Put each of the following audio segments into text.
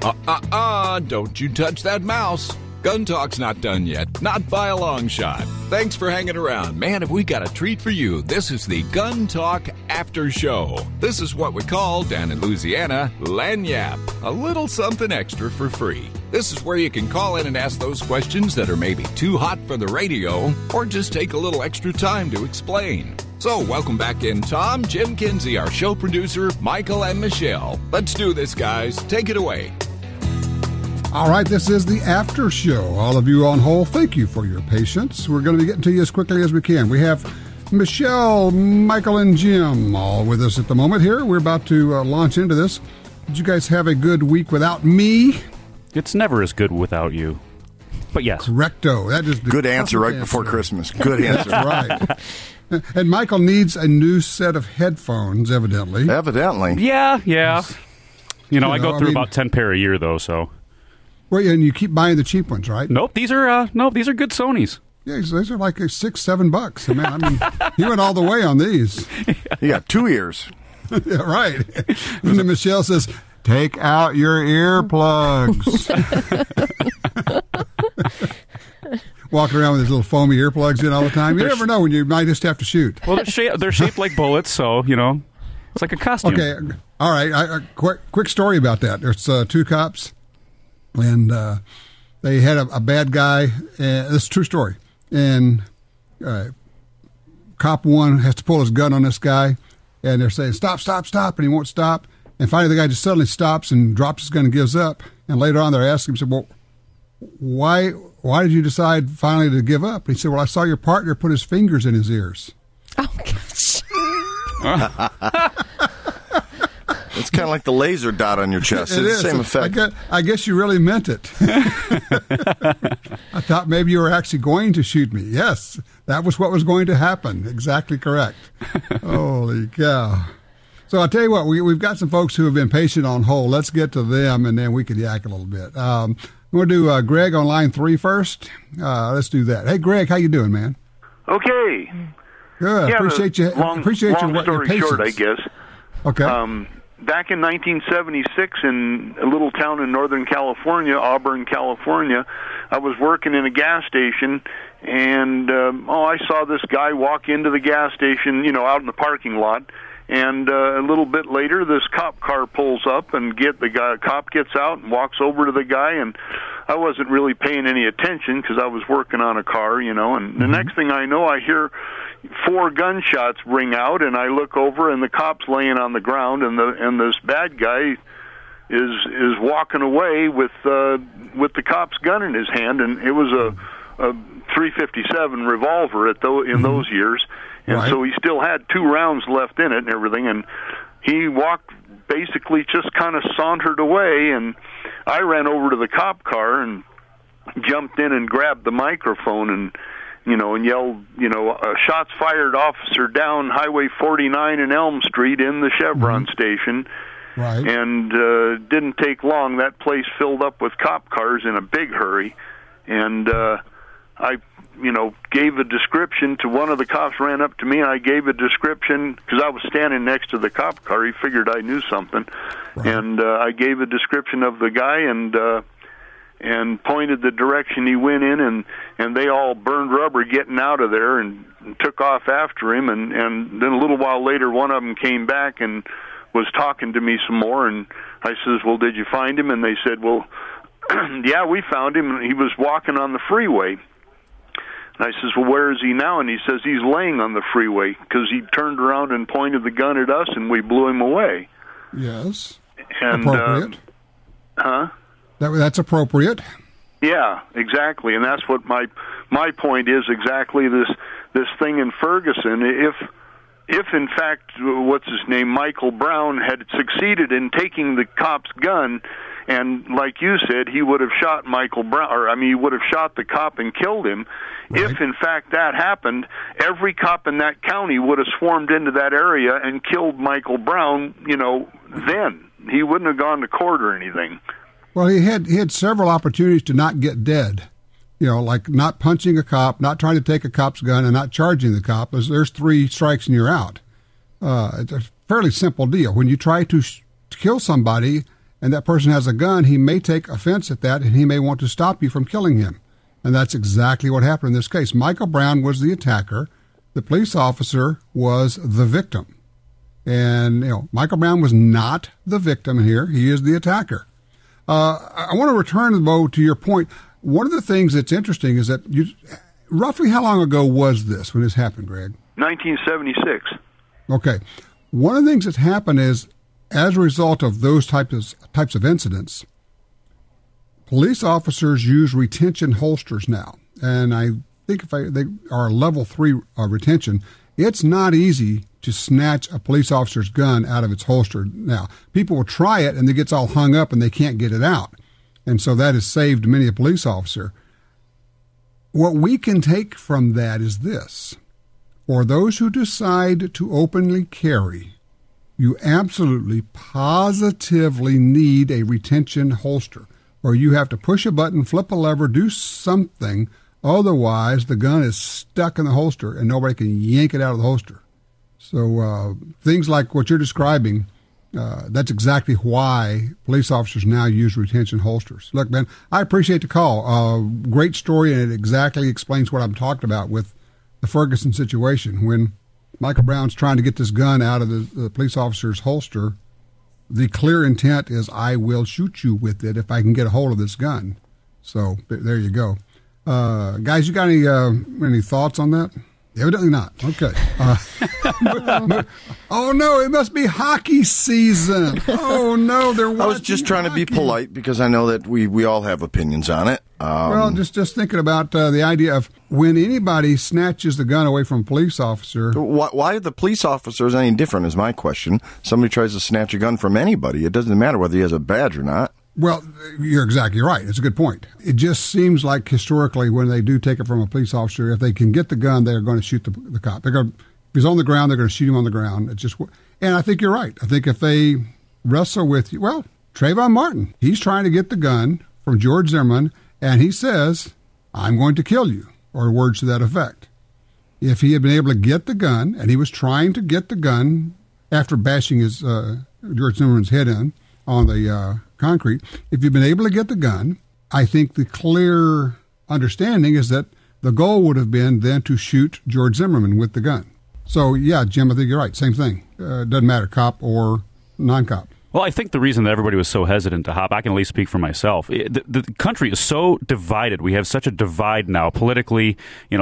Don't you touch that mouse. Gun Talk's not done yet, not by a long shot. Thanks for hanging around. Man, have we got a treat for you. This is the Gun Talk After Show. This is what we call, down in Louisiana, lagniappe. A little something extra for free. This is where you can call in and ask those questions that are maybe too hot for the radio, or just take a little extra time to explain. So, welcome back in, Tom, Jim Kinsey, our show producer, Michael, and Michelle. Let's do this, guys. Take it away. All right, this is the after show. All of you on hold, thank you for your patience. We're going to be getting to you as quickly as we can. We have Michelle, Michael, and Jim all with us at the moment here. We're about to launch into this. Did you guys have a good week without me? It's never as good without you. But yes. Correcto. That is the good answer right before Christmas. Good answer. That's right. And Michael needs a new set of headphones, evidently. Yeah. You know, I go through about 10 pair a year, though, so... Well, and you keep buying the cheap ones, right? Nope, these are good Sonys. Yeah, these are like $6-7. I mean, he went all the way on these. You got 2 ears. Yeah, right. And then Michelle says, "Take out your earplugs." Walking around with his little foamy earplugs in all the time. You never know when you might just have to shoot. Well, they're shaped like bullets, so, you know, it's like a costume. Okay, all right. Quick story about that. There's 2 cops. And they had a bad guy. This is a true story. And cop 1 has to pull his gun on this guy. And they're saying, stop. And he won't stop. And finally, the guy just suddenly stops and drops his gun and gives up. And later on, they're asking him, said, well, why did you decide finally to give up? And he said, well, I saw your partner put his fingers in his ears. Oh, gosh. It's kind of like the laser dot on your chest. It's the same effect. I guess you really meant it. I thought maybe you were actually going to shoot me. Yes, that was what was going to happen. Exactly correct. Holy cow. So I'll tell you what, we've got some folks who have been patient on hold. Let's get to them, and then we can yak a little bit. We're going to do Greg on line 3 first. Let's do that. Hey, Greg, how you doing, man? Okay. Good. Yeah, Appreciate your story patience. short, I guess. Okay. Back in 1976 in a little town in Northern California, Auburn, California, I was working in a gas station, and I saw this guy walk into the gas station, you know, out in the parking lot, and a little bit later, this cop car pulls up, and cop gets out and walks over to the guy, and I wasn't really paying any attention because I was working on a car, you know, and the next thing I know, I hear 4 gunshots ring out, and I look over, and the cop's laying on the ground, and this bad guy is walking away with the cop's gun in his hand, and it was a .357 revolver in those years, and right. So he still had 2 rounds left in it and everything, and he walked basically just kind of sauntered away, and I ran over to the cop car and jumped in and grabbed the microphone and yelled, shots fired, officer down, Highway 49 and Elm Street in the Chevron station. Right. And didn't take long. That place filled up with cop cars in a big hurry. And I gave a description to one of the cops. Ran up to me, and I gave a description because I was standing next to the cop car. He figured I knew something. Right. And I gave a description of the guy and pointed the direction he went in, and they all burned rubber getting out of there and took off after him, and then a little while later one of them came back and was talking to me some more, and I says, well, did you find him? And they said, well, yeah, we found him, and he was walking on the freeway. And I says, well, where is he now? And he says he's laying on the freeway because he turned around and pointed the gun at us, and we blew him away. Yes. And, appropriate. That's appropriate. Yeah, exactly, and that's what my point is. Exactly this thing in Ferguson. If in fact, what's his name, Michael Brown had succeeded in taking the cop's gun, and like you said, he would have shot Michael Brown, he would have shot the cop and killed him. Right. If in fact that happened, every cop in that county would have swarmed into that area and killed Michael Brown. Then he wouldn't have gone to court or anything. Well, he had several opportunities to not get dead, like not punching a cop, not trying to take a cop's gun, and not charging the cop. There's 3 strikes and you're out. It's a fairly simple deal. When you try to kill somebody and that person has a gun, he may take offense at that, and he may want to stop you from killing him. And that's exactly what happened in this case. Michael Brown was the attacker. The police officer was the victim. And, Michael Brown was not the victim here. He is the attacker. I want to return, though, to your point. One of the things that's interesting is that roughly how long ago was this when this happened, Greg? 1976. Okay. One of the things that's happened is, as a result of those types of incidents, police officers use retention holsters now. And I think they are level 3 retention, it's not easy to snatch a police officer's gun out of its holster now. People will try it, and it gets all hung up, and they can't get it out. And so that has saved many a police officer. What we can take from that is this. For those who decide to openly carry, you absolutely, positively need a retention holster, or you have to push a button, flip a lever, do something. Otherwise, the gun is stuck in the holster, and nobody can yank it out of the holster. So things like what you're describing, that's exactly why police officers now use retention holsters. Look, Ben, I appreciate the call. Great story, and it exactly explains what I'm talking about with the Ferguson situation. When Michael Brown's trying to get this gun out of the police officer's holster, the clear intent is, I will shoot you with it if I can get a hold of this gun. So there you go. Guys, you got any thoughts on that? Evidently not. Okay. Oh, no, it must be hockey season. Oh, no, they're watching I was just trying hockey. to be polite because I know that we all have opinions on it. Well, just thinking about the idea of when anybody snatches the gun away from a police officer. Why are the police officers any different is my question. Somebody tries to snatch a gun from anybody. It doesn't matter whether he has a badge or not. Well, you're exactly right. It's a good point. It just seems like historically when they do take it from a police officer, if they can get the gun, they're going to shoot the cop. If he's on the ground, they're going to shoot him on the ground. And I think you're right. I think if they wrestle with you, well, Trayvon Martin, he's trying to get the gun from George Zimmerman, and he says, I'm going to kill you, or words to that effect. If he had been able to get the gun, and he was trying to get the gun after bashing his George Zimmerman's head in on the concrete, if you've been able to get the gun, I think the clear understanding is that the goal would have been then to shoot George Zimmerman with the gun. So, yeah, Jim, I think you're right. Same thing. Doesn't matter, cop or non-cop. Well, I think the reason that everybody was so hesitant to hop, I can at least speak for myself. The country is so divided. We have such a divide now, politically,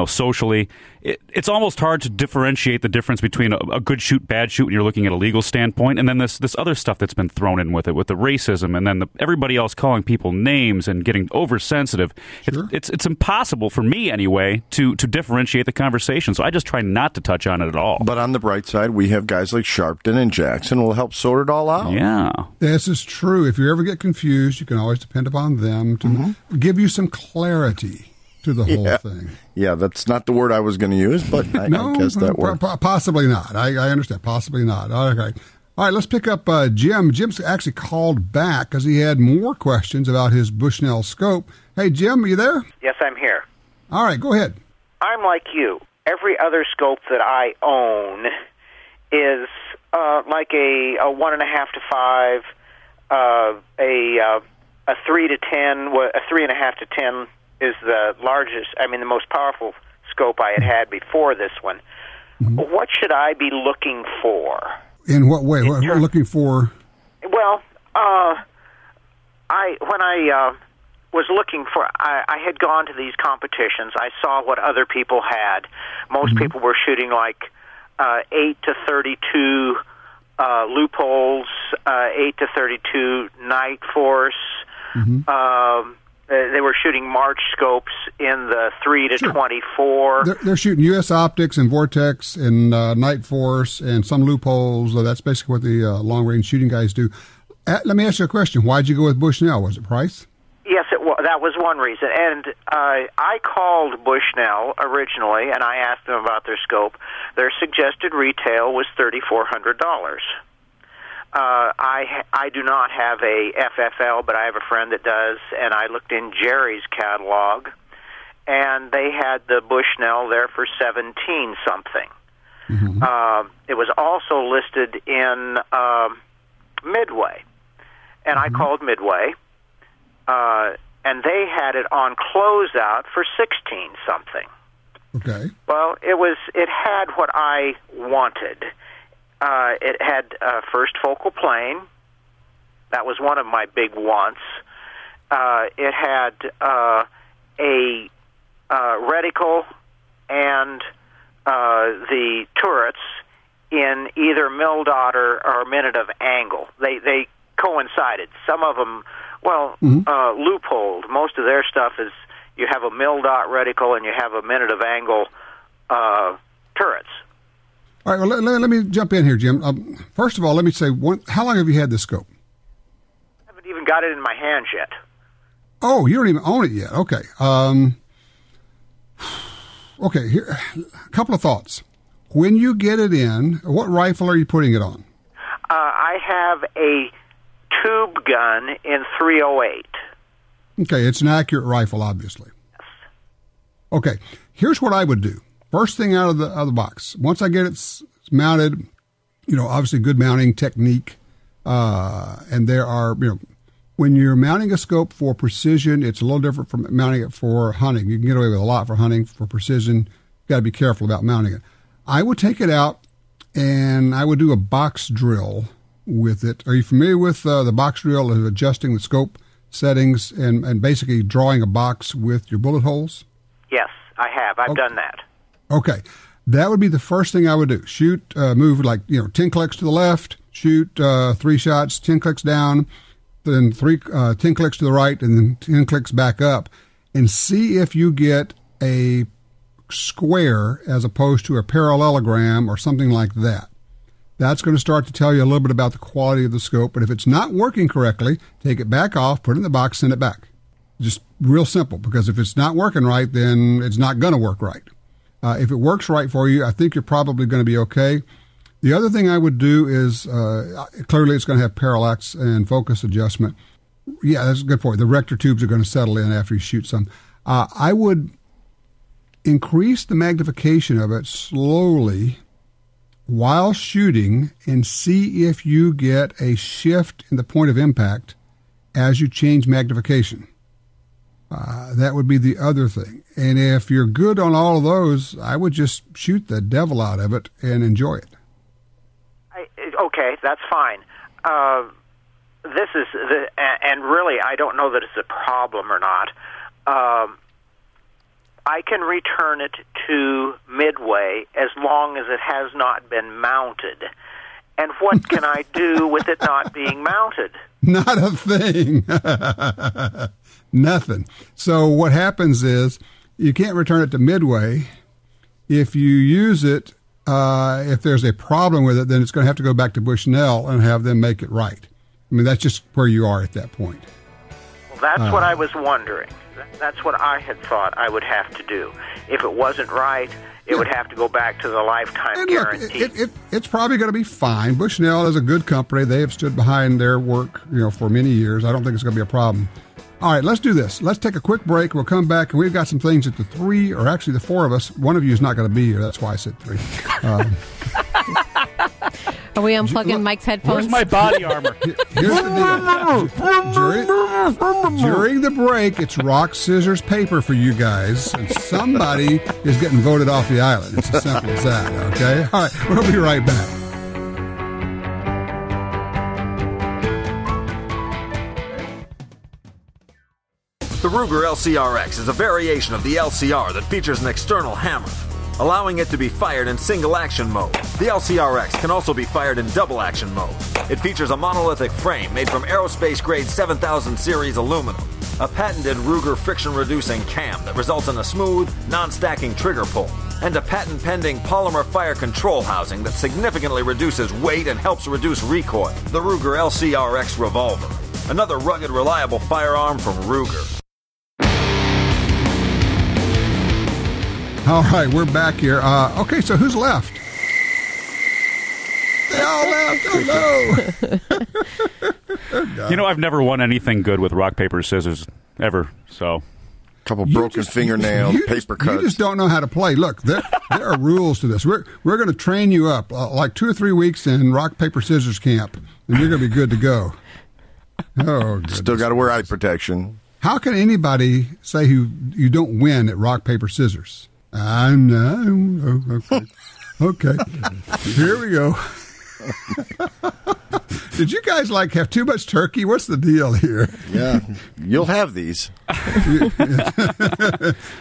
socially. It's almost hard to differentiate the difference between a good shoot, bad shoot when you're looking at a legal standpoint, and then this other stuff that's been thrown in with it, with the racism, and then everybody else calling people names and getting oversensitive. Sure. It's impossible for me, anyway, to differentiate the conversation. So I just try not to touch on it at all. But on the bright side, we have guys like Sharpton and Jackson who will help sort it all out. Yeah. This is true. If you ever get confused, you can always depend upon them to give you some clarity to the whole thing. Yeah, that's not the word I was going to use, but I guess that works. Possibly not. I understand. Possibly not. Okay. All right, let's pick up Jim. Jim's actually called back because he had more questions about his Bushnell scope. Hey, Jim, are you there? Yes, I'm here. All right, go ahead. I'm like you. Every other scope that I own is like a 1.5 to 5, a 3 to 10, a 3.5 to 10 is the largest. I mean, the most powerful scope I had before this one. Mm-hmm. What should I be looking for? In what way? What are you looking for? Well, when I was looking for, I had gone to these competitions. I saw what other people had. Most people were shooting like 8 to 32 loopholes, 8 to 32 night force. They were shooting March scopes in the 3 to 24. They're shooting U.S. Optics and Vortex and Night Force and some loopholes. That's basically what the long-range shooting guys do. Let me ask you a question. Why'd you go with Bushnell? Was it price? Yes, that was one reason. And I called Bushnell originally, and I asked them about their scope. Their suggested retail was $3,400. I do not have a FFL, but I have a friend that does, and I looked in Jerry's catalog, and they had the Bushnell there for $17-something. It was also listed in Midway, and I called Midway, and they had it on closeout for 16 something. Okay. Well, it had what I wanted. It had first focal plane. That was one of my big wants. It had a reticle and the turrets in either mil dot or minute of angle. They coincided. Some of them, loopholed. Most of their stuff is you have a mil dot reticle and you have a minute of angle turrets. All right, well, let me jump in here, Jim. First of all, let me say, how long have you had this scope? I haven't even got it in my hands yet. Oh, you don't even own it yet. Okay. Okay, here, a couple of thoughts. When you get it in, what rifle are you putting it on? I have a tube gun in .308. Okay, it's an accurate rifle, obviously. Yes. Okay, here's what I would do. First thing out of the box, once I get it mounted, obviously good mounting technique, and there are, when you're mounting a scope for precision, it's a little different from mounting it for hunting. You can get away with a lot for hunting. For precision, you've got to be careful about mounting it. I would take it out, and I would do a box drill with it. Are you familiar with the box drill of adjusting the scope settings and basically drawing a box with your bullet holes? Yes, I have. I've done that. Okay. That would be the first thing I would do. Shoot, move 10 clicks to the left, shoot 3 shots, 10 clicks down, then 10 clicks to the right, and then 10 clicks back up, and see if you get a square as opposed to a parallelogram or something like that. That's going to start to tell you a little bit about the quality of the scope, but if it's not working correctly, take it back off, put it in the box, send it back. Just real simple, because if it's not working right, then it's not going to work right. If it works right for you, I think you're probably going to be okay. The other thing I would do is, clearly it's going to have parallax and focus adjustment. Yeah, that's good for you. The rector tubes are going to settle in after you shoot some. I would increase the magnification of it slowly while shooting and see if you get a shift in the point of impact as you change magnification. That would be the other thing. And if you're good on all of those, I would just shoot the devil out of it and enjoy it. Okay, that's fine. This is, and really, I don't know that it's a problem or not. I can return it to Midway as long as it has not been mounted. And what can I do with it not being mounted? Not a thing. Nothing. So what happens is you can't return it to Midway. If you use it, if there's a problem with it, then it's going to have to go back to Bushnell and have them make it right. I mean, that's just where you are at that point. Well, that's what I was wondering. That's what I had thought I would have to do. If it wasn't right, it would have to go back to the lifetime guarantee. It's probably going to be fine. Bushnell is a good company. They have stood behind their work, for many years. I don't think it's going to be a problem. All right, let's do this. Let's take a quick break. We'll come back, and we've got some things that the 4 of us, one of you is not going to be here. That's why I said 3. Are we unplugging Mike's headphones? Where's my body armor? Here's the deal. During the break, it's rock, scissors, paper for you guys, and somebody is getting voted off the island. It's as simple as that, okay? All right, we'll be right back. The Ruger LCRX is a variation of the LCR that features an external hammer, allowing it to be fired in single-action mode. The LCRX can also be fired in double-action mode. It features a monolithic frame made from aerospace-grade 7000 series aluminum, a patented Ruger friction-reducing cam that results in a smooth, non-stacking trigger pull, and a patent-pending polymer fire control housing that significantly reduces weight and helps reduce recoil. The Ruger LCRX Revolver, another rugged, reliable firearm from Ruger. All right, we're back here. Okay, so who's left? They all left. Oh, no. I've never won anything good with rock, paper, scissors, ever. So, couple broken fingernails, paper cuts. You just don't know how to play. Look, there are rules to this. We're going to train you up like 2 or 3 weeks in rock, paper, scissors camp, and you're going to be good to go. Oh, Still got to wear eye protection. How can anybody say you don't win at rock, paper, scissors? I know. Okay. Okay. Here we go. Did you guys have too much turkey? What's the deal here? Yeah. You'll have these.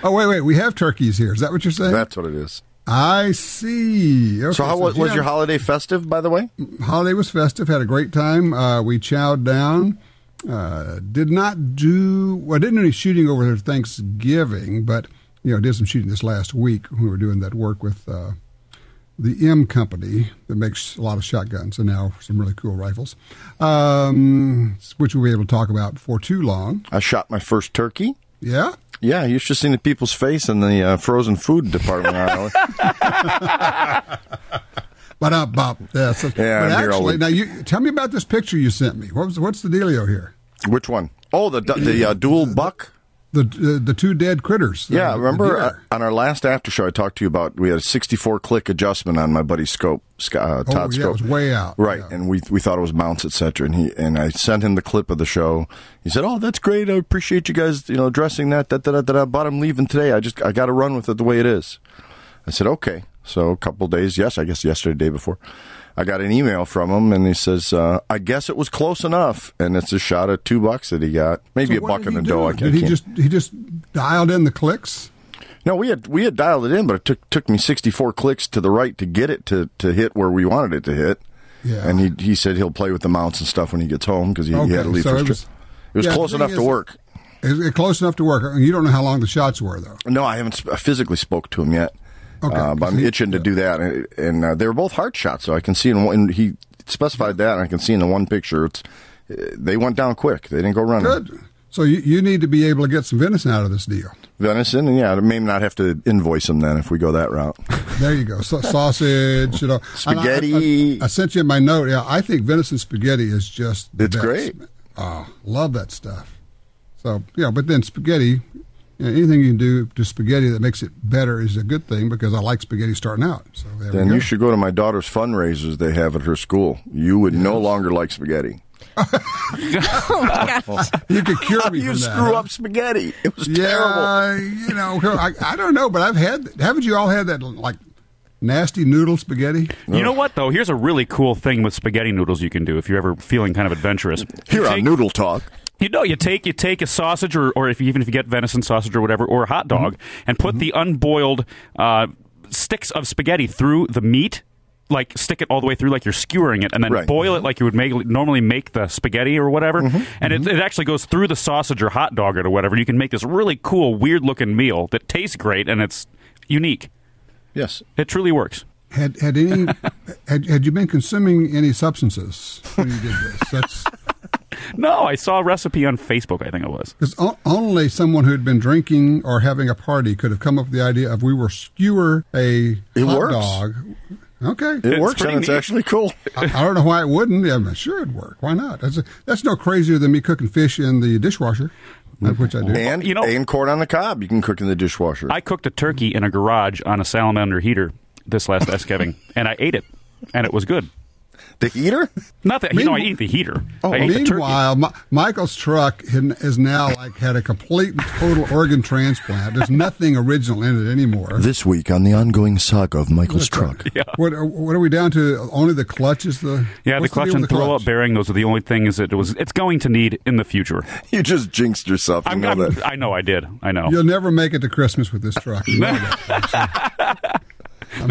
Oh, wait. We have turkeys here. Is that what you're saying? That's what it is. I see. Okay, so how was your holiday festive, by the way? Holiday was festive. Had a great time. We chowed down. Didn't do any shooting over Thanksgiving, but did some shooting this last week when we were doing that work with the M company that makes a lot of shotguns and now some really cool rifles, which we'll be able to talk about before too long. I shot my first turkey. Yeah? Yeah, you should have seen the people's face in the frozen food department. But actually, now you tell me about this picture you sent me. What's the dealio here? Which one? Oh, the dual buck. The two dead critters. Yeah, remember on our last after show I talked to you about, we had a 64-click adjustment on my buddy's scope, Todd's scope. It was way out. Right, yeah. and we thought it was mounts, etc. And I sent him the clip of the show. He said, "Oh, that's great. I appreciate you guys, addressing that. But I'm leaving today. I got to run with it the way it is." I said, "Okay." So a couple of days, I guess yesterday, the day before, I got an email from him, and he says, "I guess it was close enough." And it's a shot of $2 that he got, maybe a buck in the dough. Did he just dialed in the clicks? No, we had dialed it in, but it took me 64 clicks to the right to get it to hit where we wanted it to hit. Yeah. And he said he'll play with the mounts and stuff when he gets home because he had to leave for his trip. It was close enough to work. It close enough to work. You don't know how long the shots were, though. No, I haven't physically spoke to him yet. Okay, but I'm itching to do that, and they were both heart shots, so I can see he specified that, and I can see in the one picture they went down quick. They didn't go running. Good. So you need to be able to get some venison out of this deal. Venison, and I may not have to invoice them then if we go that route. There you go. Sausage, spaghetti. I sent you my note. Yeah, I think venison spaghetti is just the best. Great. Oh, love that stuff. So but then spaghetti. Anything you can do to spaghetti that makes it better is a good thing because I like spaghetti starting out. So then you should go to my daughter's fundraisers they have at her school. You would no longer like spaghetti. Oh my gosh! You could cure me you from that. Screw up spaghetti. It was terrible. I don't know, but haven't you all had that nasty noodle spaghetti? You know what though? Here's a really cool thing with spaghetti noodles you can do if you're ever feeling kind of adventurous. Here on Noodle Talk. You take a sausage, or even if you get venison sausage or whatever, or a hot dog, and put the unboiled sticks of spaghetti through the meat, stick it all the way through like you're skewering it, and then boil it like you would normally make the spaghetti or whatever, and it actually goes through the sausage or hot dog or whatever. And you can make this really cool, weird-looking meal that tastes great, and it's unique. Yes. It truly works. Had you been consuming any substances when you did this? No, I saw a recipe on Facebook, I think it was. Because only someone who had been drinking or having a party could have come up with the idea of we will skewer a hot dog. Okay. It works, and it's actually cool. I don't know why it wouldn't. I'm sure it'd work. Why not? That's no crazier than me cooking fish in the dishwasher, which I do. And corn on the cob you can cook in the dishwasher. I cooked a turkey in a garage on a salamander heater this last Thanksgiving, and I ate it, and it was good. The heater? Not that. I ate the heater. I ate meanwhile, the turkey. Michael's truck is now had a complete and total organ transplant. There's nothing original in it anymore. This week on the ongoing saga of Michael's truck. Yeah. What are we down to? Only the clutch is the... the clutch and throw-up bearing, those are the only things it's going to need in the future. You just jinxed yourself. I know I did. I know. You'll never make it to Christmas with this truck. Then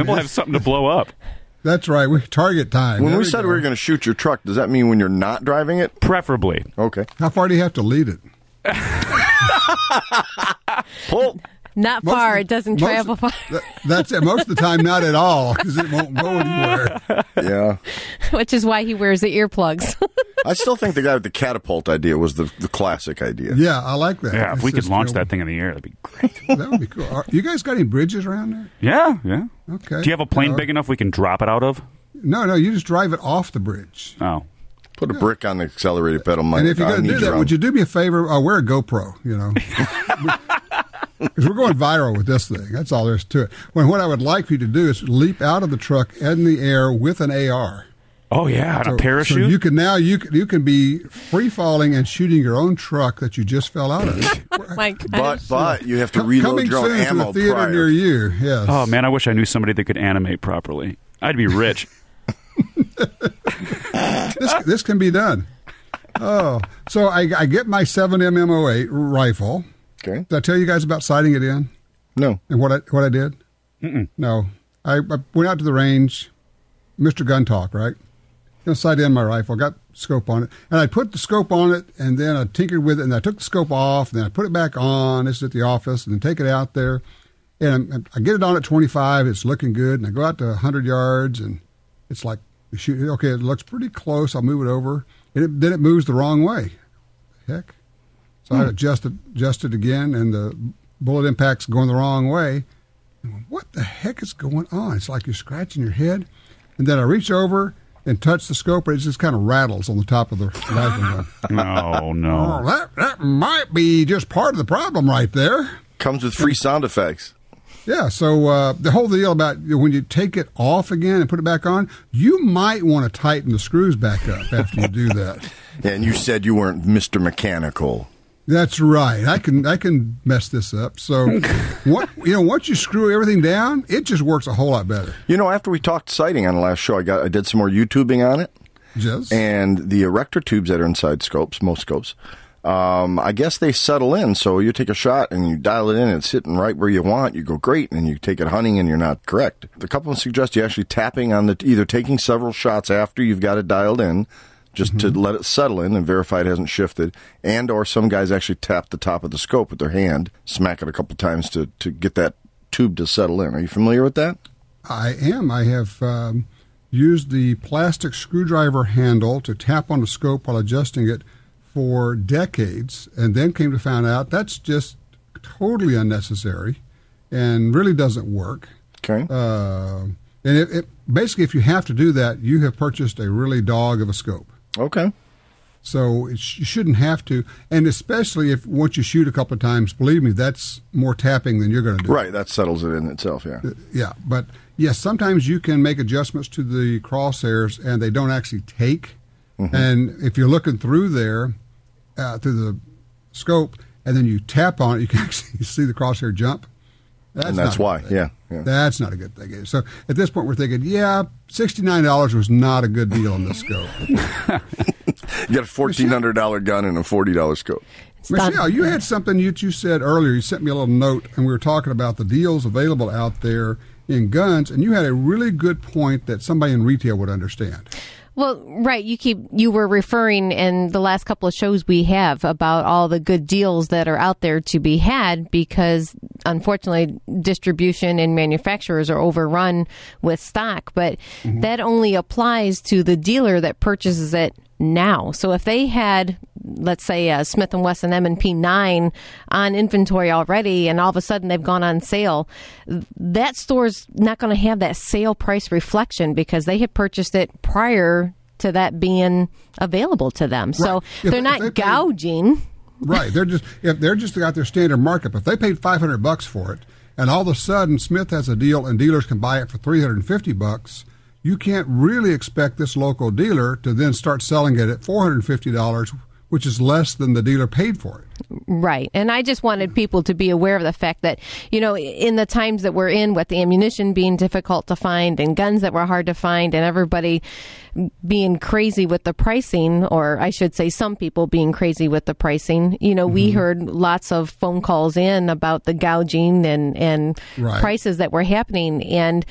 we'll have something to blow up. That's right. Target time. When we said we were going to shoot your truck, does that mean when you're not driving it? Preferably. Okay. How far do you have to lead it? Pull. Not far. It doesn't travel far. That's it. Most of the time, not at all, because it won't go anywhere. Yeah. Which is why he wears the earplugs. I still think the guy with the catapult idea was the classic idea. Yeah, I like that. Yeah, if we could launch that thing in the air, that'd be great. That would be cool. You guys got any bridges around there? Yeah. Okay. Do you have a plane big enough we can drop it out of? No, you just drive it off the bridge. Oh. Put a brick on the accelerator pedal. And if you're going to do that, would you do me a favor? Wear a GoPro, Because we're going viral with this thing. That's all there is to it. What I would like for you to do is leap out of the truck in the air with an AR. Oh yeah, and a parachute. So you can be free falling and shooting your own truck that you just fell out of. Oh my gosh. But you have to reload your own coming soon ammo to the theater prior. near you. Yes. Oh man, I wish I knew somebody that could animate properly. I'd be rich. This can be done. Oh, so I get my 7mm 08 rifle. Okay. Did I tell you guys about sighting it in? No. And what I did? No. I went out to the range, Mr. Gun Talk, right? Sight in my rifle, got scope on it, and I put the scope on it, and then I tinkered with it, and I took the scope off, and then I put it back on. This is at the office, and then take it out there, and I get it on at 25. It's looking good, and I go out to 100 yards, and it's like shoot. Okay, it looks pretty close. I'll move it over, and then it moves the wrong way. Heck! So I adjust it again, and the bullet impact's going the wrong way. And what the heck is going on? It's like you're scratching your head, and then I reach over and touch the scope, and it just kind of rattles on the top of the rifle. No. Oh, that might be just part of the problem right there. Comes with free sound effects. Yeah, so the whole deal about when you take it off again and put it back on, you might want to tighten the screws back up after you do that. Yeah, and you said you weren't Mr. Mechanical. That's right. I can mess this up. So, once you screw everything down, it just works a whole lot better. After we talked sighting on the last show, I did some more YouTubing on it. Yes. And the erector tubes that are inside scopes, most scopes, I guess they settle in. So you take a shot and you dial it in, and it's hitting right where you want. You go great, and then you take it hunting, and you're not correct. A couple of suggest you actually tapping on either taking several shots after you've got it dialed in, just to let it settle in and verify it hasn't shifted, and or some guys actually tap the top of the scope with their hand, smack it a couple times to get that tube to settle in. Are you familiar with that? I am. I have used the plastic screwdriver handle to tap on the scope while adjusting it for decades, and then came to find out that's just totally unnecessary and really doesn't work. Okay. And it basically, if you have to do that, you have purchased a really dog of a scope. Okay. So you shouldn't have to, and especially if once you shoot a couple of times, believe me, that's more tapping than you're going to do. Right, that settles it in itself, yeah. Yeah, but yes, sometimes you can make adjustments to the crosshairs, and they don't actually take. And if you're looking through there, through the scope, and then you tap on it, you can actually see the crosshair jump. That's why, yeah. That's not a good thing. So at this point, we're thinking, $69 was not a good deal on this scope. You got a $1,400 gun and a $40 scope. Michelle, you had something you said earlier. You sent me a little note, and we were talking about the deals available out there in guns, and you had a really good point that somebody in retail would understand. Well, right. You were referring in the last couple of shows we have about all the good deals that are out there to be had because, unfortunately, distribution and manufacturers are overrun with stock. But that only applies to the dealer that purchases it now. So if they had, let's say, a Smith & Wesson M&P 9 on inventory already, and all of a sudden they've gone on sale, that store's not going to have that sale price reflection because they had purchased it prior to that being available to them. Right. So they're not gouging. Right. They're just got their standard markup. If they paid $500 for it, and all of a sudden Smith has a deal and dealers can buy it for $350, you can't really expect this local dealer to then start selling it at $450, which is less than the dealer paid for it. Right. And I just wanted people to be aware of the fact that, in the times that we're in, with the ammunition being difficult to find and guns that were hard to find and everybody being crazy with the pricing, or I should say some people being crazy with the pricing, we heard lots of phone calls in about the gouging and prices that were happening. And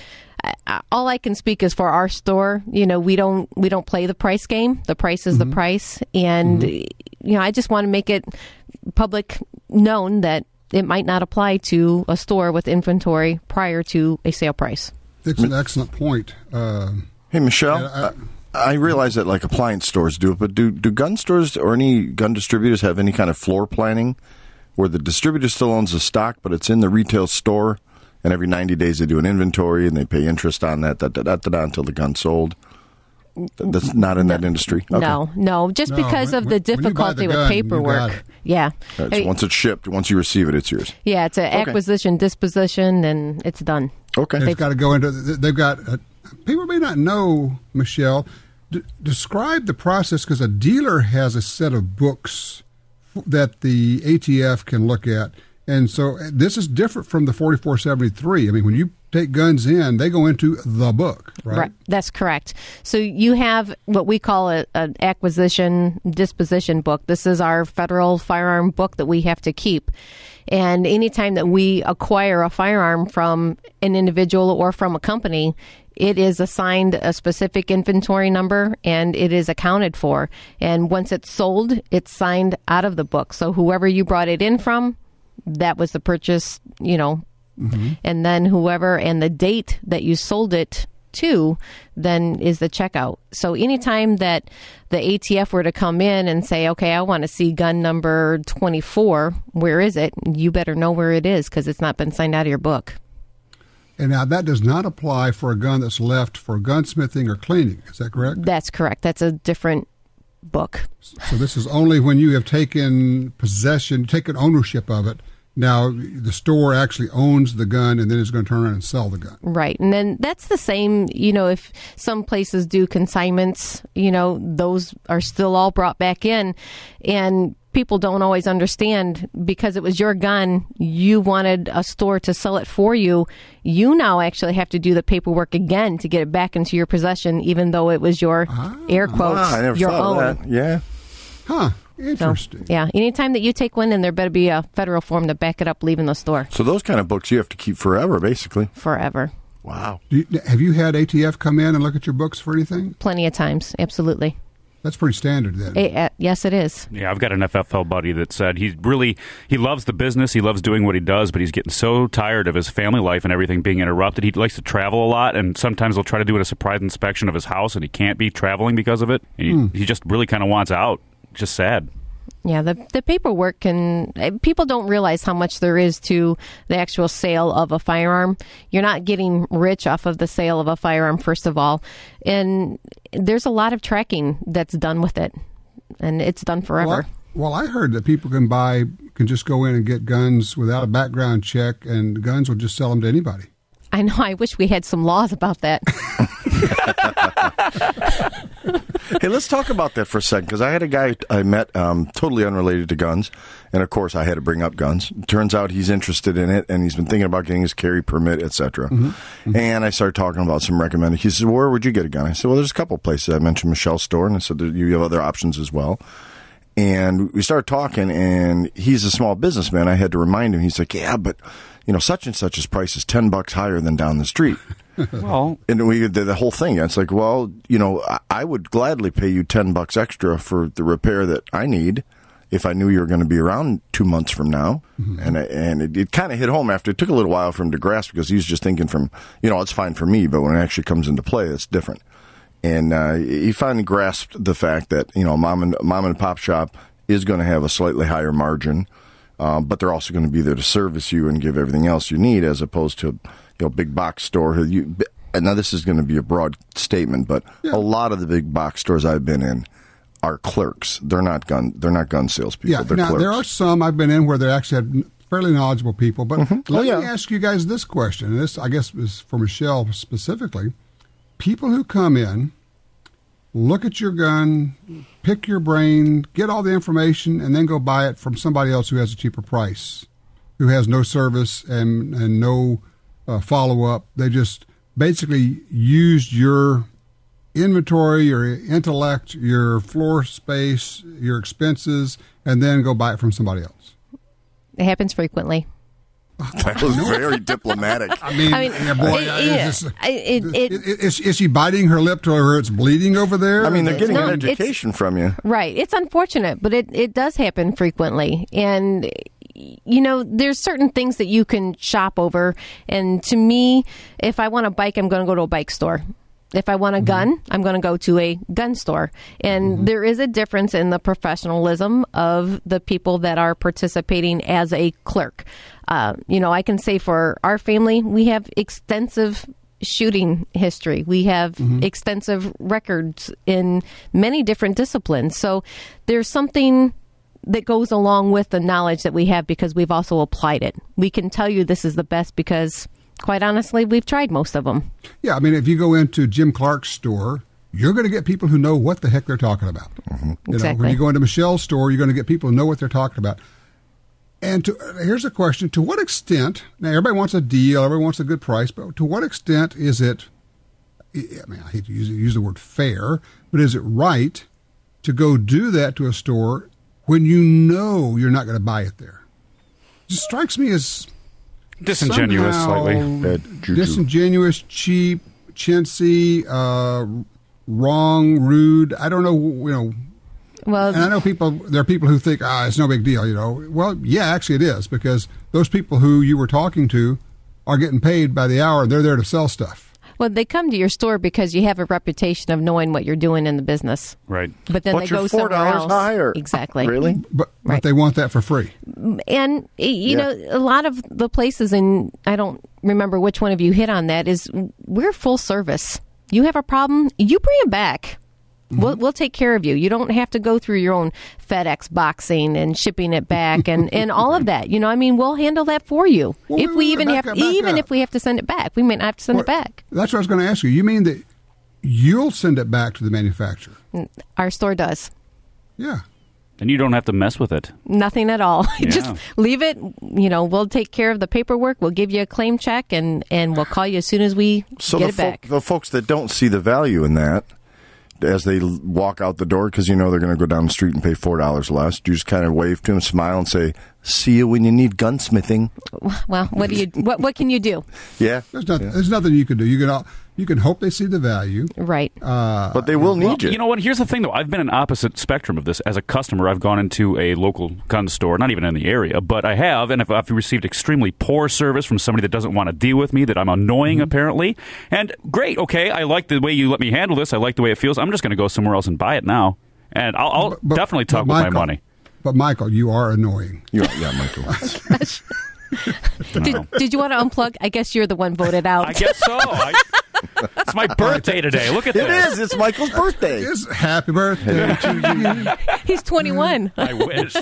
all I can speak is for our store. We don't play the price game. The price is the price, and I just want to make it public known that it might not apply to a store with inventory prior to a sale price. It's an excellent point. Hey, Michelle, I realize that like appliance stores do it, but do gun stores or any gun distributors have any kind of floor planning where the distributor still owns the stock, but it's in the retail store? And every 90 days they do an inventory and they pay interest on that until the gun's sold. That's not in that industry. Okay. No, just because of the difficulty with paperwork. Yeah. Right, so once it's shipped, once you receive it, it's yours. Yeah, it's an acquisition, disposition, and it's done. Okay. It's got to go into. They've got. People may not know, Michelle. Describe the process, because a dealer has a set of books that the ATF can look at. And so this is different from the 4473. I mean, when you take guns in, they go into the book, right? Right. That's correct. So you have what we call an acquisition disposition book. This is our federal firearm book that we have to keep. And anytime that we acquire a firearm from an individual or from a company, it is assigned a specific inventory number and it is accounted for. And once it's sold, it's signed out of the book. So whoever you brought it in from, that was the purchase, and then whoever and the date that you sold it to then is the checkout. So anytime that the ATF were to come in and say, okay, I want to see gun number 24, where is it? You better know where it is because it's not been signed out of your book. And now that does not apply for a gun that's left for gunsmithing or cleaning. Is that correct? That's correct. That's a different book. So this is only when you have taken ownership of it. Now, the store actually owns the gun and then is going to turn around and sell the gun. Right. And then that's the same, if some places do consignments, those are still all brought back in. And people don't always understand because it was your gun, you wanted a store to sell it for you. You now actually have to do the paperwork again to get it back into your possession, even though it was your, air quotes, I never your thought own. of that. Yeah. Huh. Interesting. So, yeah. Anytime that you take one in, there better be a federal form to back it up leaving the store. So those kind of books you have to keep forever, basically. Forever. Wow. Have you had ATF come in and look at your books for anything? Plenty of times. Absolutely. That's pretty standard then. Yes, it is. Yeah, I've got an FFL buddy that said he loves the business, he loves doing what he does, but he's getting so tired of his family life and everything being interrupted. He likes to travel a lot, and sometimes he'll try to do a surprise inspection of his house, and he can't be traveling because of it. And he just really kind of wants out. Just sad. Yeah, the paperwork people don't realize how much there is to the actual sale of a firearm. You're not getting rich off of the sale of a firearm, first of all. And there's a lot of tracking that's done with it. And it's done forever. Well, I heard that people can just go in and get guns without a background check, and guns will just sell them to anybody. I know. I wish we had some laws about that. Hey, let's talk about that for a second, because I had a guy I met totally unrelated to guns, and of course I had to bring up guns. Turns out he's interested in it, and he's been thinking about getting his carry permit, etc. And I started talking about some recommended. He said, where would you get a gun? I said, well, there's a couple places. I mentioned Michelle's store, and I said, you have other options as well. And we started talking, and he's a small businessman. I had to remind him. He's like, yeah, but such and such's price is $10 higher than down the street. Well, and we did the whole thing. It's like, well, I would gladly pay you $10 extra for the repair that I need if I knew you were going to be around 2 months from now. And it kind of hit home after. It took a little while for him to grasp, because he was just thinking from, it's fine for me, but when it actually comes into play, it's different. And he finally grasped the fact that mom and pop shop is going to have a slightly higher margin, but they're also going to be there to service you and give everything else you need, as opposed to big box store. And now this is going to be a broad statement, but a lot of the big box stores I've been in are clerks. They're not gun salespeople. Yeah, they're now clerks. there are some I've been in where they actually had fairly knowledgeable people. But let me ask you guys this question, and this I guess is for Michelle specifically. People who come in, look at your gun, pick your brain, get all the information, and then go buy it from somebody else who has a cheaper price, who has no service and no follow-up. They just basically used your inventory, your intellect, your floor space, your expenses, and then go buy it from somebody else. It happens frequently. That was very diplomatic. Is she biting her lip to where it's bleeding over there? I mean, they're getting an education from you. Right. It's unfortunate, but it does happen frequently. And, there's certain things that you can shop over. And to me, if I want a bike, I'm going to go to a bike store. If I want a gun, I'm going to go to a gun store. And there is a difference in the professionalism of the people that are participating as a clerk. I can say for our family, we have extensive shooting history. We have extensive records in many different disciplines. So there's something that goes along with the knowledge that we have because we've also applied it. We can tell you this is the best because, quite honestly, we've tried most of them. Yeah, I mean, if you go into Jim Clark's store, you're going to get people who know what the heck they're talking about. Exactly. When you go into Michelle's store, you're going to get people who know what they're talking about. And here's a question: to what extent? Now, everybody wants a deal, everybody wants a good price, but to what extent is it? I mean, I hate to use the word fair, but is it right to go do that to a store when you know you're not going to buy it there? It just strikes me as disingenuous, slightly. Disingenuous, cheap, chintzy, wrong, rude. I don't know, Well, and I know there are people who think, it's no big deal, Well, yeah, actually it is, because those people who you were talking to are getting paid by the hour. They're there to sell stuff. Well, they come to your store because you have a reputation of knowing what you're doing in the business. Right. But then they go somewhere else. Higher. Exactly. Really? But they want that for free. And, you know, a lot of the places, and I don't remember which one of you hit on that, is we're full service. You have a problem, you bring it back. We'll take care of you. You don't have to go through your own FedEx boxing and shipping it back and all of that. We'll handle that for you. Well, if we even if we have to send it back, we may not have to send it back. That's what I was going to ask you. You mean that you'll send it back to the manufacturer? Our store does. Yeah. And you don't have to mess with it. Nothing at all. Yeah. Just leave it. We'll take care of the paperwork. We'll give you a claim check, and we'll call you as soon as we get it back. The folks that don't see the value in that, as they walk out the door, because they're going to go down the street and pay $4 less, you just kind of wave to them, smile, and say, "See you when you need gunsmithing." Well, what can you do? Yeah, there's nothing you can do. You can hope they see the value, right? But they will need you. You know what? Here's the thing, though. I've been an opposite spectrum of this. As a customer, I've gone into a local gun store, not even in the area, but I have, and I've received extremely poor service from somebody that doesn't want to deal with me, that I'm annoying, apparently. And great, okay, I like the way you let me handle this. I like the way it feels. I'm just going to go somewhere else and buy it now, and I'll definitely talk with my money. But Michael, you are annoying. Yeah, Michael. Did you want to unplug? I guess you're the one voted out. I guess so. It's my birthday today. Look at this. It is. It's Michael's birthday. It's happy birthday to you. He's 21. I wish.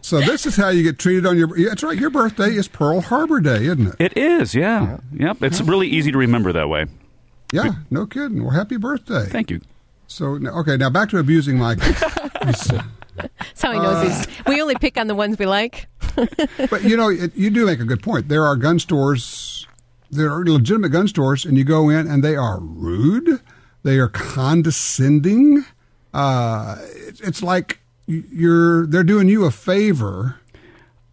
So this is how you get treated on your... That's right. Your birthday is Pearl Harbor Day, isn't it? It is, yeah. Yep. It's really easy to remember that way. Yeah, no kidding. Well, happy birthday. Thank you. So, okay, now back to abusing Michael. That's how he knows we only pick on the ones we like. But, you do make a good point. There are gun stores... There are legitimate gun stores, and you go in, and they are rude. They are condescending. It's like they're doing you a favor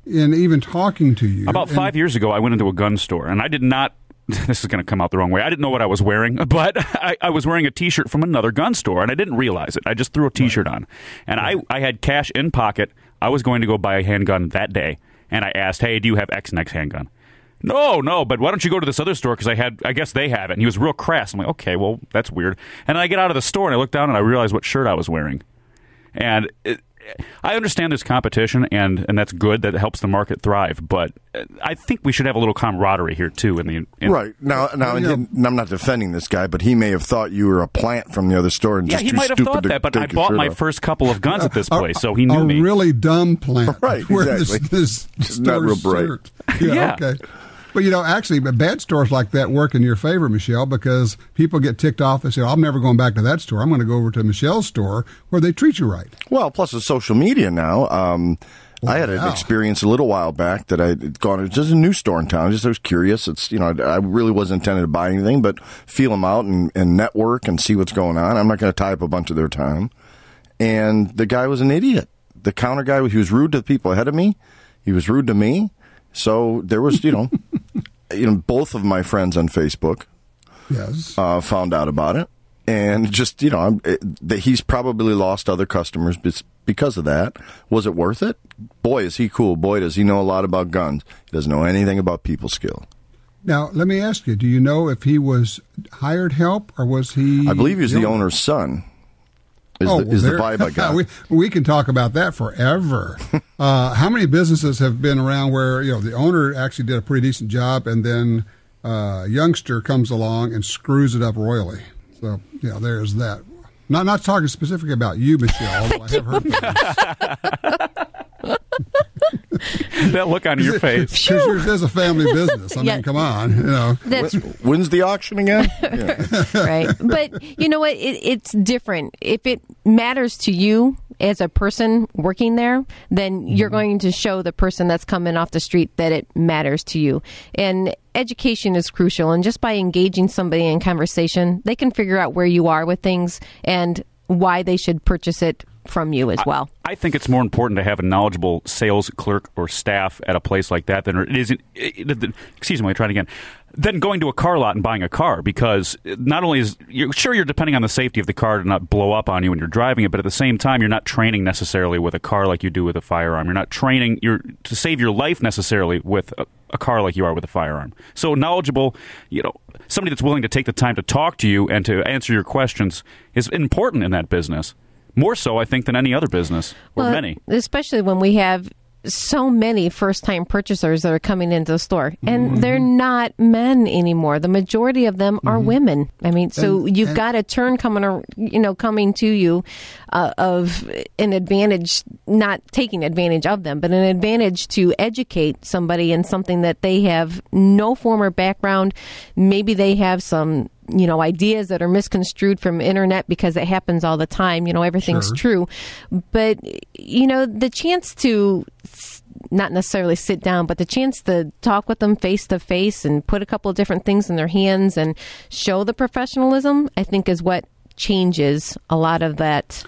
in even talking to you. About 5 years ago, I went into a gun store, and I did not... This is going to come out the wrong way. I didn't know what I was wearing, but I was wearing a T-shirt from another gun store, and I didn't realize it. I just threw a T-shirt on. And I had cash in pocket. I was going to go buy a handgun that day, and I asked, "Hey, do you have X next handgun?" No, but why don't you go to this other store, because I guess they have it. And he was real crass. I'm like, okay, well, that's weird. And then I get out of the store, and I look down, and I realize what shirt I was wearing. And I understand there's competition, and that's good. That helps the market thrive. But I think we should have a little camaraderie here, too. Right. Now I'm not defending this guy, but he may have thought you were a plant from the other store and just he too might have stupid thought to that, but I take your bought shirt my off. first couple of guns at this place, so he knew me. A really dumb plant. Right, exactly. This Just not real bright. Shirt. Yeah. Okay. But, actually, bad stores like that work in your favor, Michelle, because people get ticked off and say, I'm never going back to that store. I'm going to go over to Michelle's store where they treat you right. Well, plus it's social media now. I had an experience a little while back that I'd gone to just a new store in town. I was curious. It's, I really wasn't intending to buy anything, but feel them out and network and see what's going on. I'm not going to tie up a bunch of their time. And the guy was an idiot. The counter guy, he was rude to the people ahead of me. He was rude to me. So there was, both of my friends on Facebook found out about it. And just, he's probably lost other customers because of that. Was it worth it? Boy, is he cool. Boy, does he know a lot about guns. He doesn't know anything about people skill. Now, let me ask you, do you know if he was hired help or was he... I believe he was the owner's son. Is the vibe I got. We can talk about that forever. How many businesses have been around where the owner actually did a pretty decent job, and then a youngster comes along and screws it up royally? So there's that. Not talking specifically about you, Michelle. Although I have heard That look on your face. Because yours is a family business. I mean, come on. When's the auction again? Yeah. Right. But you know what? It's different. If it matters to you as a person working there, then you're going to show the person that's coming off the street that it matters to you. And education is crucial. And just by engaging somebody in conversation, they can figure out where you are with things and why they should purchase it from you as well. I think it's more important to have a knowledgeable sales clerk or staff at a place like that than it isn't. Excuse me, try it again. Than going to a car lot and buying a car, because not only is you're depending on the safety of the car to not blow up on you when you're driving it, but at the same time you're not training necessarily with a car like you do with a firearm. You're not training to save your life necessarily with a car like you are with a firearm. So knowledgeable, somebody that's willing to take the time to talk to you and to answer your questions is important in that business. More so, I think, than any other business, or many. Especially when we have so many first-time purchasers that are coming into the store. And they're not men anymore. The majority of them are women. I mean, so you've got a turn coming to you of an advantage, not taking advantage of them, but an advantage to educate somebody in something that they have no former background. Maybe they have some ideas that are misconstrued from internet, because it happens all the time. Everything's true. But, the chance to not necessarily sit down, but the chance to talk with them face to face and put a couple of different things in their hands and show the professionalism, I think is what changes a lot of that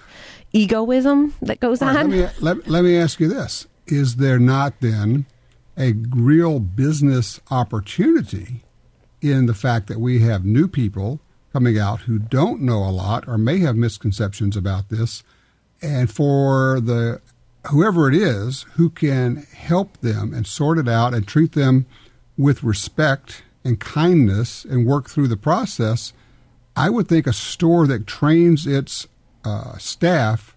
egoism that goes on. Let me ask you this. Is there not then a real business opportunity in the fact that we have new people coming out who don't know a lot or may have misconceptions about this, and for whoever it is who can help them and sort it out and treat them with respect and kindness and work through the process? I would think a store that trains its staff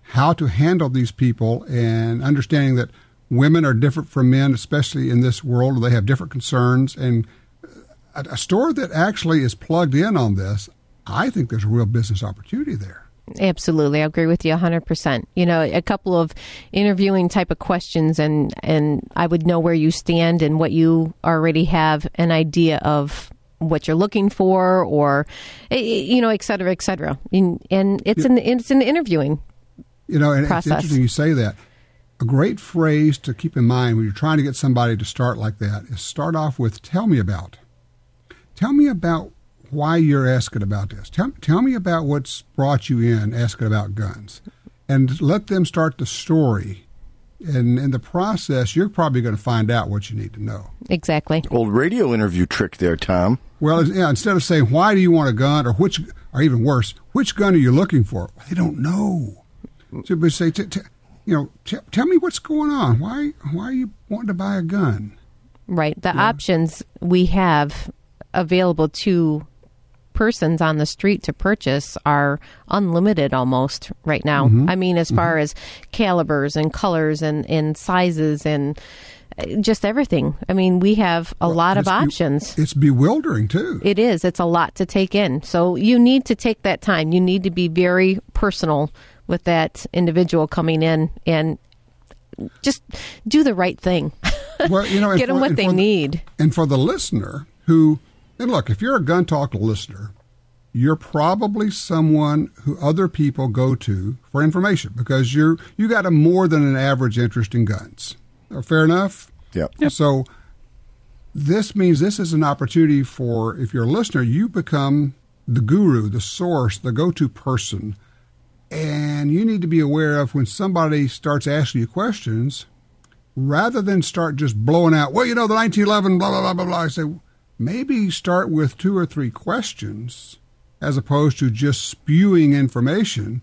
how to handle these people, and understanding that women are different from men, especially in this world where they have different concerns, and a store that actually is plugged in on this, I think there's a real business opportunity there. Absolutely. I agree with you 100%. A couple of interviewing type of questions, and I would know where you stand and what you already have an idea of what you're looking for, or, et cetera, et cetera. And it's an interviewing and process. It's interesting you say that. A great phrase to keep in mind when you're trying to get somebody to start like that is start off with, tell me about why you're asking about this. Tell me about what's brought you in asking about guns. And let them start the story. And in the process, you're probably going to find out what you need to know. Exactly. Old radio interview trick there, Tom. Well, instead of saying, why do you want a gun, or even worse, which gun are you looking for? They don't know. So they say, tell me what's going on. Why are you wanting to buy a gun? Right. The options we have available to persons on the street to purchase are unlimited almost right now. I mean, as far as calibers and colors and sizes and just everything. I mean, we have a lot of options. It's bewildering, too. It is. It's a lot to take in. So you need to take that time. You need to be very personal with that individual coming in and just do the right thing. Well, get them what they need. And for the listener who... And look, if you're a Gun Talk listener, you're probably someone who other people go to for information, because you got a more than an average interest in guns. Fair enough? Yeah. So this means this is an opportunity for, if you're a listener, you become the guru, the source, the go-to person. And you need to be aware of when somebody starts asking you questions, rather than start just blowing out, the 1911, blah, blah, blah, blah, blah. I say, maybe start with 2 or 3 questions as opposed to just spewing information.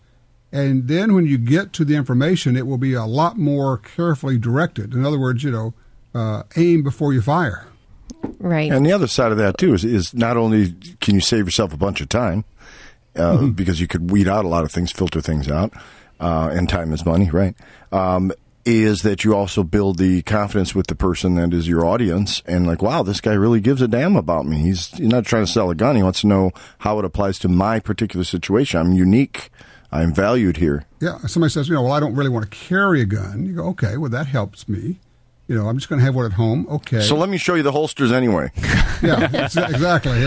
And then when you get to the information, it will be a lot more carefully directed. In other words, aim before you fire. Right. And the other side of that, too, is not only can you save yourself a bunch of time, because you could weed out a lot of things, filter things out, and time is money, right? Is that you also build the confidence with the person that is your audience, and like, wow, this guy really gives a damn about me. He's not trying to sell a gun. He wants to know how it applies to my particular situation. I'm unique. I'm valued here. Yeah. Somebody says, I don't really want to carry a gun. You go, okay, well, that helps me. I'm just going to have one at home. Okay. So let me show you the holsters anyway. Yeah, exactly.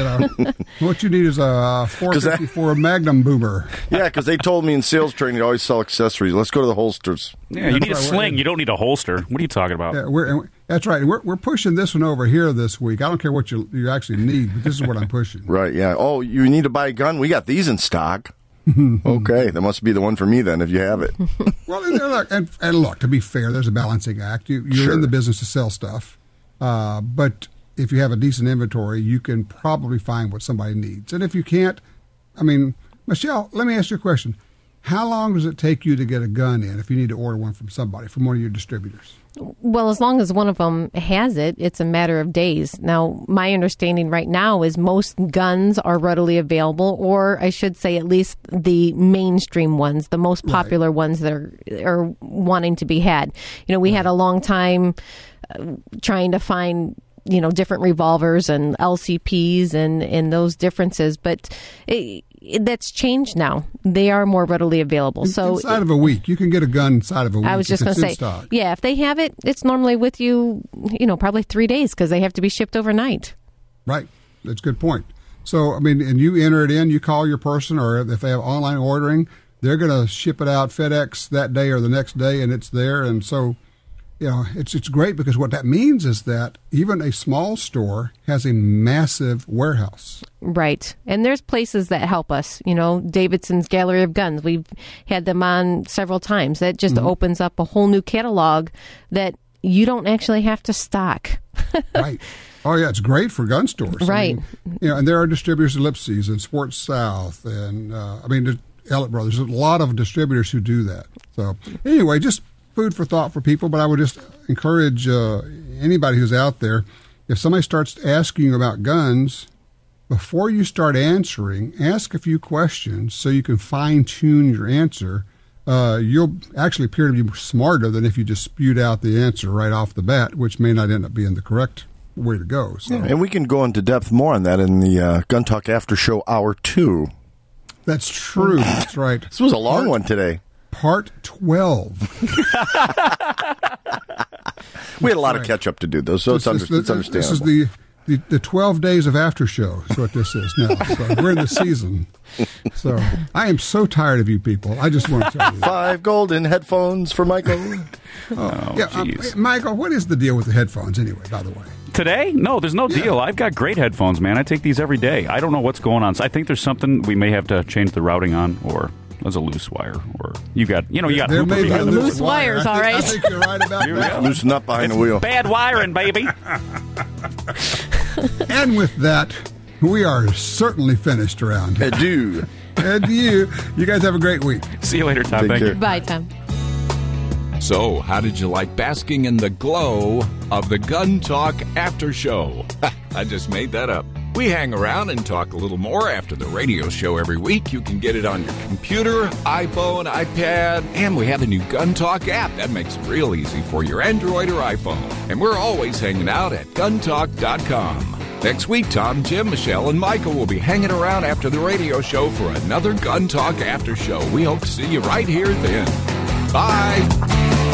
What you need is a 454 Magnum boomer. Yeah, because they told me in sales training they always sell accessories. Let's go to the holsters. Yeah, you need a sling. You don't need a holster. What are you talking about? Yeah, that's right. We're pushing this one over here this week. I don't care what you actually need, but this is what I'm pushing. Right, yeah. Oh, you need to buy a gun? We got these in stock. Okay, that must be the one for me then if you have it. Well, and look, to be fair, there's a balancing act. You're in the business to sell stuff, but if you have a decent inventory, you can probably find what somebody needs. And if you can't, Michelle, let me ask you a question. How long does it take you to get a gun in if you need to order one from somebody, from one of your distributors? Well, as long as one of them has it, it's a matter of days. Now, my understanding right now is most guns are readily available, or I should say at least the mainstream ones, the most popular ones that are wanting to be had. We had a long time trying to find different revolvers and LCPs and those differences, but that's changed now. They are more readily available. So inside of a week, you can get a gun inside of a week. I was just going to say, yeah, if they have it, it's normally with you, probably 3 days because they have to be shipped overnight. Right. That's a good point. So, and you enter it in, you call your person, or if they have online ordering, they're going to ship it out FedEx that day or the next day, and it's there. And so, it's great because what that means is that even a small store has a massive warehouse. Right. And there's places that help us. Davidson's Gallery of Guns. We've had them on several times. That just opens up a whole new catalog that you don't actually have to stock. Right. Oh, yeah. It's great for gun stores. Right. And there are distributors, Ellipses and Sports South and, Ellett Brothers. There's a lot of distributors who do that. So anyway, just food for thought for people, but I would just encourage anybody who's out there, if somebody starts asking you about guns, before you start answering, ask a few questions so you can fine-tune your answer. You'll actually appear to be smarter than if you just spewed out the answer right off the bat, which may not end up being the correct way to go. So. Yeah, and we can go into depth more on that in the Gun Talk After Show Hour 2. That's true. That's right. This was a long one today. Part 12. We had a lot of catch up to do, though, so it's understandable. This is the 12 days of after show is what this is now. So we're in the season. So I am so tired of you people. I just want to tell you. 5 golden headphones for Michael. Michael, what is the deal with the headphones anyway, by the way? Today? No, there's no deal. I've got great headphones, man. I take these every day. I don't know what's going on. So I think there's something we may have to change the routing on, or there's a loose wire, or you got there may be loose wires, all right. I think you're right about that. Loosen up behind the wheel. Bad wiring, baby. And with that, we are certainly finished around here. Adieu. Adieu. You guys have a great week. See you later, Tom. Thank you. Bye, Tom. So, how did you like basking in the glow of the Gun Talk After Show? I just made that up. We hang around and talk a little more after the radio show every week. You can get it on your computer, iPhone, iPad, and we have a new Gun Talk app that makes it real easy for your Android or iPhone. And we're always hanging out at guntalk.com. Next week, Tom, Jim, Michelle, and Michael will be hanging around after the radio show for another Gun Talk After Show. We hope to see you right here then. Bye.